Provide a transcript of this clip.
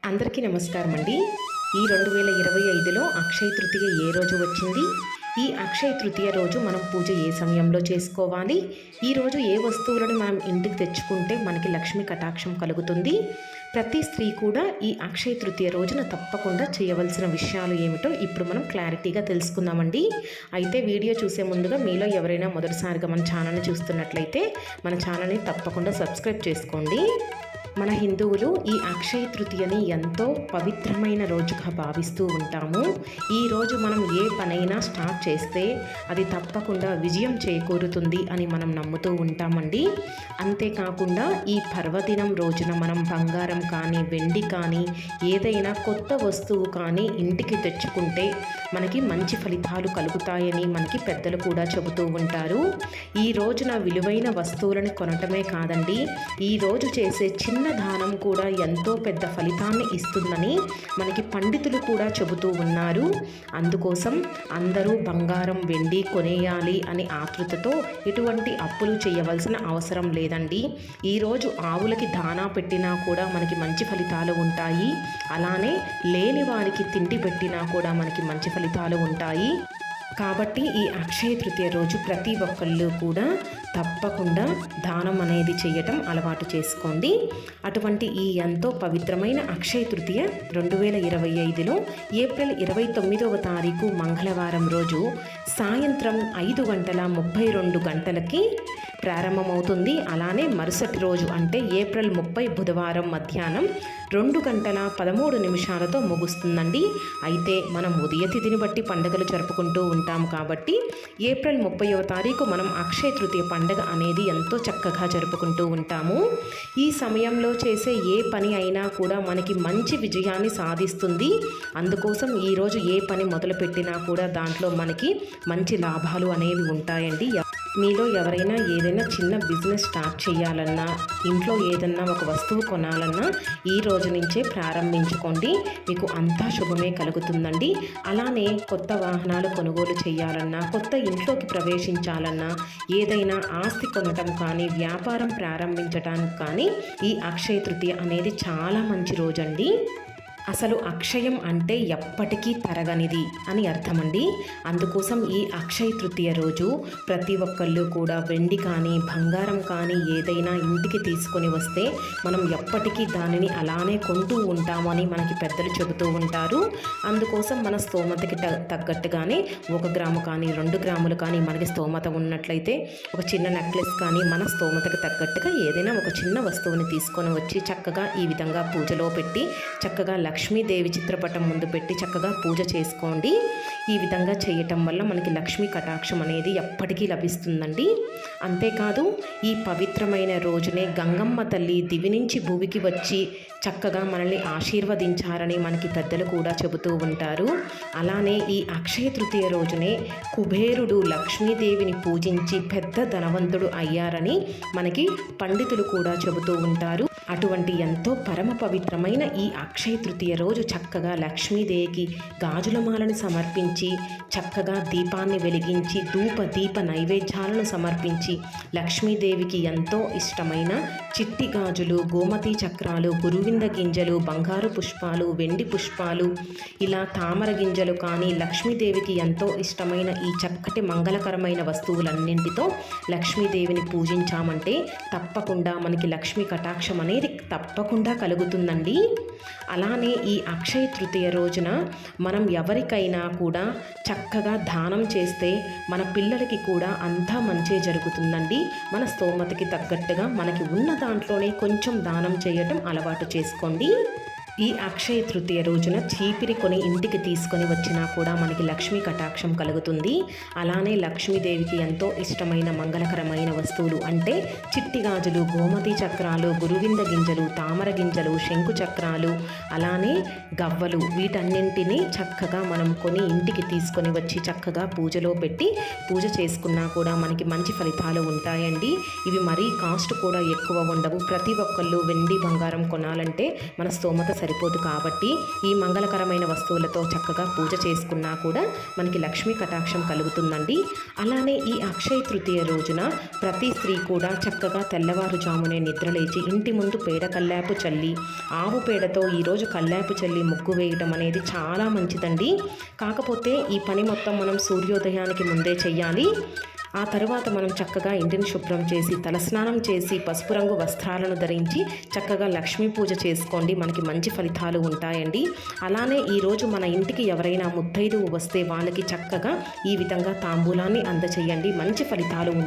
అందరికీ నమస్కారం అండి. ఈ 2025లో అక్షయ తృతీయ ఏ రోజు వచ్చింది? ఈ అక్షయ తృతీయ రోజు మనం పూజ ఏ సమయంలో చేసుకోవాలి? ఈరోజు ఏ వస్తువులను మనం ఇంటికి తెచ్చుకుంటే మనకి లక్ష్మీ కటాక్షం కలుగుతుంది? ప్రతి స్త్రీ కూడా ఈ అక్షయ తృతీయ రోజున తప్పకుండా చేయవలసిన విషయాలు ఏమిటో ఇప్పుడు మనం క్లారిటీగా తెలుసుకుందామండి. అయితే వీడియో చూసే ముందుగా మీలో ఎవరైనా మొదటిసారిగా మన ఛానల్ని చూస్తున్నట్లయితే మన ఛానల్ని తప్పకుండా సబ్స్క్రైబ్ చేసుకోండి. మన హిందువులు ఈ అక్షయ తృతీయని ఎంతో పవిత్రమైన రోజుగా భావిస్తూ ఉంటాము. ఈరోజు మనం ఏ పనైనా స్టార్ట్ చేస్తే అది తప్పకుండా విజయం చేకూరుతుంది అని మనం నమ్ముతూ ఉంటామండి. అంతేకాకుండా ఈ పర్వదినం రోజున మనం బంగారం కానీ వెండి కానీ ఏదైనా కొత్త వస్తువు కానీ ఇంటికి తెచ్చుకుంటే మనకి మంచి ఫలితాలు కలుగుతాయని మనకి పెద్దలు కూడా చెబుతూ ఉంటారు. ఈ రోజున విలువైన వస్తువులను కొనటమే కాదండి, ఈరోజు చేసే చిన్న దానం కూడా ఎంతో పెద్ద ఫలితాన్ని ఇస్తుందని మనకి పండితులు కూడా చెబుతూ ఉన్నారు. అందుకోసం అందరూ బంగారం వెండి కొనేయాలి అని ఆతృతతో ఎటువంటి అప్పులు చేయవలసిన అవసరం లేదండి. ఈరోజు ఆవులకి దానా పెట్టినా కూడా మనకి మంచి ఫలితాలు ఉంటాయి. అలానే లేని వారికి తిండి పెట్టినా కూడా మనకి మంచి ఫలితాలు ఉంటాయి. కాబట్టి ఈ అక్షయ తృతీయ రోజు ప్రతి ఒక్కళ్ళు కూడా తప్పకుండా దానం అనేది చేయటం అలవాటు చేసుకోండి. అటువంటి ఈ ఎంతో పవిత్రమైన అక్షయ తృతీయ 2025లో ఏప్రిల్ 29వ తారీఖు మంగళవారం రోజు సాయంత్రం 5:32 ప్రారంభమవుతుంది. అలానే మరుసటి రోజు అంటే ఏప్రిల్ 30 బుధవారం మధ్యాహ్నం 2:13 ముగుస్తుందండి. అయితే మనం ఉదయ తిథిని బట్టి పండుగలు జరుపుకుంటూ ఉంటాం కాబట్టి ఏప్రిల్ 30వ తారీఖు మనం అక్షయ తృతీయ పండుగ అనేది ఎంతో చక్కగా జరుపుకుంటూ ఉంటాము. ఈ సమయంలో చేసే ఏ పని అయినా కూడా మనకి మంచి విజయాన్ని సాధిస్తుంది. అందుకోసం ఈరోజు ఏ పని మొదలుపెట్టినా కూడా దాంట్లో మనకి మంచి లాభాలు అనేవి ఉంటాయండి. మీలో ఎవరైనా ఏదైనా చిన్న బిజినెస్ స్టార్ట్ చేయాలన్నా, ఇంట్లో ఏదన్నా ఒక వస్తువు కొనాలన్నా ఈ రోజు నుంచే ప్రారంభించుకోండి, మీకు అంతా శుభమే కలుగుతుందండి. అలానే కొత్త వాహనాలు కొనుగోలు చేయాలన్నా, కొత్త ఇంట్లోకి ప్రవేశించాలన్నా, ఏదైనా ఆస్తి కొనటం కానీ వ్యాపారం ప్రారంభించడానికి కానీ ఈ అక్షయ తృతీయ అనేది చాలా మంచి రోజండి. అసలు అక్షయం అంటే ఎప్పటికీ తరగనిది అని అర్థమండి. అందుకోసం ఈ అక్షయ తృతీయ రోజు ప్రతి ఒక్కళ్ళు కూడా వెండి కానీ బంగారం కానీ ఏదైనా ఇంటికి తీసుకొని వస్తే మనం ఎప్పటికీ దానిని అలానే కొంటూ ఉంటామని మనకి పెద్దలు చెబుతూ ఉంటారు. అందుకోసం మన స్తోమతకి తగ్గట్టుగానే 1 గ్రాము కానీ 2 గ్రాములు కానీ మనకి స్తోమత ఉన్నట్లయితే ఒక చిన్న నెక్లెస్ కానీ మన స్తోమతకి తగ్గట్టుగా ఏదైనా ఒక చిన్న వస్తువుని తీసుకొని వచ్చి చక్కగా ఈ విధంగా పూజలో పెట్టి చక్కగా లక్ష్మీదేవి చిత్రపటం ముందు పెట్టి చక్కగా పూజ చేసుకోండి. ఈ విధంగా చేయటం వల్ల మనకి లక్ష్మీ కటాక్షం అనేది ఎప్పటికీ లభిస్తుందండి. అంతేకాదు ఈ పవిత్రమైన రోజునే గంగమ్మ తల్లి దివి నుంచి భూమికి వచ్చి చక్కగా మనల్ని ఆశీర్వదించారని మనకి పెద్దలు కూడా చెబుతూ ఉంటారు. అలానే ఈ అక్షయ తృతీయ రోజునే కుబేరుడు లక్ష్మీదేవిని పూజించి పెద్ద ధనవంతుడు అయ్యారని మనకి పండితులు కూడా చెబుతూ ఉంటారు. అటువంటి ఎంతో పరమ పవిత్రమైన ఈ అక్షయ తృతీయ రోజు చక్కగా లక్ష్మీదేవికి గాజులమాలను సమర్పించి చక్కగా దీపాన్ని వెలిగించి దీప నైవేద్యాలను సమర్పించి లక్ష్మీదేవికి ఎంతో ఇష్టమైన చిట్టి గాజులు, గోమతి చక్రాలు, గురువింద గింజలు, బంగారు పుష్పాలు, వెండి పుష్పాలు, ఇలా తామర గింజలు కానీ లక్ష్మీదేవికి ఎంతో ఇష్టమైన ఈ చక్కటి మంగళకరమైన వస్తువులన్నింటితో లక్ష్మీదేవిని పూజించామంటే తప్పకుండా మనకి లక్ష్మీ కటాక్షం అనేది తప్పకుండా కలుగుతుందండి. అలానే ఈ అక్షయ తృతీయ రోజున మనం ఎవరికైనా కూడా చక్కగా దానం చేస్తే మన పిల్లలకి కూడా అంతా మంచే జరుగుతుందండి. మన స్తోమతకి తగ్గట్టుగా మనకి ఉన్న దాంట్లోనే కొంచెం దానం చేయటం అలవాటు చేసుకోండి. ఈ అక్షయ తృతీయ రోజున చీపిరి కొని ఇంటికి తీసుకొని వచ్చినా కూడా మనకి లక్ష్మీ కటాక్షం కలుగుతుంది. అలానే లక్ష్మీదేవికి ఎంతో ఇష్టమైన మంగళకరమైన వస్తువులు అంటే చిట్టి గాజులు, గోమతి చక్రాలు, గురువింద గింజలు, తామర గింజలు, శంకు చక్రాలు, అలానే గవ్వలు, వీటన్నింటినీ చక్కగా మనం కొని ఇంటికి తీసుకొని వచ్చి చక్కగా పూజలో పెట్టి పూజ చేసుకున్నా కూడా మనకి మంచి ఫలితాలు ఉంటాయండి. ఇవి మరీ కాస్ట్ కూడా ఎక్కువ ఉండవు. ప్రతి ఒక్కళ్ళు వెండి బంగారం కొనాలంటే మన స్తోమత సరిపోదు కాబట్టి ఈ మంగళకరమైన వస్తువులతో చక్కగా పూజ చేసుకున్నా కూడా మనకి లక్ష్మీ కటాక్షం కలుగుతుందండి. అలానే ఈ అక్షయ తృతీయ రోజున ప్రతి స్త్రీ కూడా చక్కగా తెల్లవారుజామునే నిద్రలేచి ఇంటి ముందు పేడ కల్లాపు చల్లి ఆవు పేడతో ఈరోజు కల్లాపు చల్లి ముగ్గు వేయడం అనేది చాలా మంచిదండి. కాకపోతే ఈ పని మొత్తం మనం సూర్యోదయానికి ముందే చెయ్యాలి. ఆ తర్వాత మనం చక్కగా ఇంటిని శుభ్రం చేసి తలస్నానం చేసి పసుపు రంగు వస్త్రాలను ధరించి చక్కగా లక్ష్మీ పూజ చేసుకోండి. మనకి మంచి ఫలితాలు ఉంటాయండి. అలానే ఈరోజు మన ఇంటికి ఎవరైనా ముత్తైదువు వస్తే వాళ్ళకి చక్కగా ఈ విధంగా తాంబూలాన్ని అందచేయండి. మంచి ఫలితాలు